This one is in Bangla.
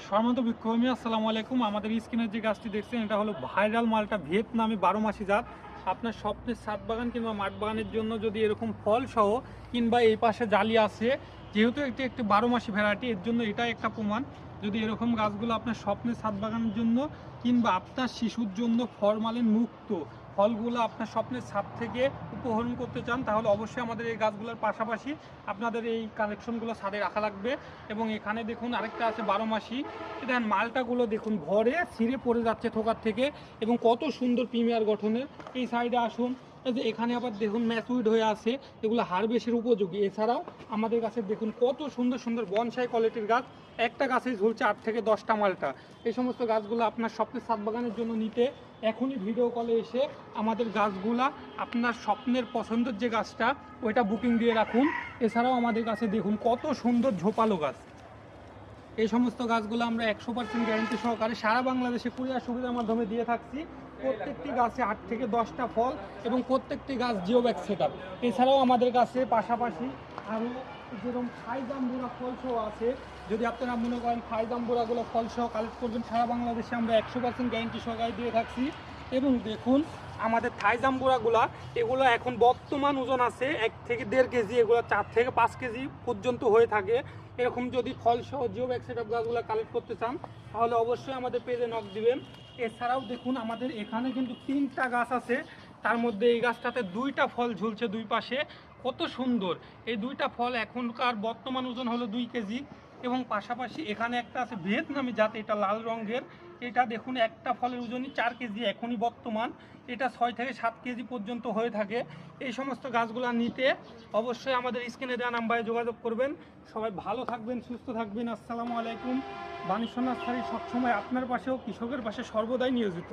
সম্মানিত বিক্ষোভী আসসালামু আলাইকুম। আমাদের স্ক্রিনের যে গাছটি দেখছেন এটা হলো ভাইরাল মালটা ভিয়েতনামি 12 মাসি জাত। আপনার স্বপ্নের ছাদ বাগান কিংবা মাঠ বাগানের জন্য যদি এরকম ফল সহ কিংবা এই পাশে জালি আছে, যেহেতু এটি একটি 12 মাসি ভ্যারাইটি, এর জন্য এটা একটা প্রমাণ। যদি এরকম গাছগুলো আপনার স্বপ্নের ছাদ বাগানের জন্য কিংবা আপনার শিশুর জন্য ফরমালিন মুক্ত ফলগুলো আপনার স্বপ্নের ছাদ থেকে উপহরণ করতে চান, তাহলে অবশ্যই আমাদের এই গাছগুলোর পাশাপাশি আপনাদের এই কালেকশনগুলো ছাদে রাখা লাগবে। এবং এখানে দেখুন আরেকটা আছে 12 মাসি। দেখেন মালটাগুলো দেখুন ভরে ছিঁড়ে পড়ে যাচ্ছে থোকার থেকে এবং কত সুন্দর প্রিমিয়ার গঠনের। এই সাইডে আসুন, এই যে এখানে আবার দেখুন ম্যাচুইড হয়ে আছে, এগুলো হারভেস্টের উপযোগী। এছাড়াও আমাদের কাছে দেখুন কত সুন্দর সুন্দর বনসাই কোয়ালিটির গাছ, একটা গাছে ঝুলছে 8 থেকে 10টা মালটা। এই সমস্ত গাছগুলো আপনার স্বপ্নের ছাদ বাগানের জন্য নিতে এখনই ভিডিও কলে এসে আমাদের গাছগুলা আপনার স্বপ্নের পছন্দের যে গাছটা ওইটা বুকিং দিয়ে রাখুন। এছাড়াও আমাদের কাছে দেখুন কত সুন্দর ঝোপালো গাছ। এই সমস্ত গাছগুলো আমরা 100% গ্যারান্টি সহকারে সারা বাংলাদেশে কুরিয়ার সুবিধার মাধ্যমে দিয়ে থাকছি। প্রত্যেকটি গাছে 8 থেকে 10টা ফল এবং প্রত্যেকটি গাছ জিও ব্যাগ সেট আপ। এছাড়াও আমাদের কাছে পাশাপাশি আরও যেরকম ফাইজাম্বুরা ফলসহ আছে। যদি আপনারা মনে করেন ফাইজাম্বুরাগুলো ফলসহ কালেক্ট করবেন, সারা বাংলাদেশে আমরা 100% গ্যারান্টি সহকারে দিয়ে থাকছি। এবং দেখুন আমাদের থাইজাম্বুরাগুলা, এগুলো এখন বর্তমান ওজন আছে 1 থেকে 1.5 কেজি, এগুলো 4 থেকে 5 কেজি পর্যন্ত হয়ে থাকে। এরকম যদি ফলসহ জিও ব্যাগ সেট আপ গাছগুলো কালেক্ট করতে চান তাহলে অবশ্যই আমাদের পেজে নক দিবেন। এছাড়াও দেখুন আমাদের এখানে কিন্তু 3টা গাছ আছে, তার মধ্যে এই গাছটাতে 2টা ফল ঝুলছে দুই পাশে, কত সুন্দর। এই 2টা ফল এখনকার বর্তমান ওজন হলো 2 কেজি। এবং পাশাপাশি এখানে একটা আছে ভিয়েতনামি জাত, এটা লাল রঙের। এটা দেখুন একটা ফলের ওজনই 4 কেজি এখনই বর্তমান, এটা 6 থেকে 7 কেজি পর্যন্ত হয়ে থাকে। এই সমস্ত গাছগুলো নিতে অবশ্যই আমাদের স্ক্রিনে দেওয়া নাম্বারে যোগাযোগ করবেন। সবাই ভালো থাকবেন, সুস্থ থাকবেন। আসসালামু আলাইকুম। বাণিজ্য নার্সারি সবসময় আপনার পাশেও কৃষকের পাশে সর্বদাই নিয়োজিত।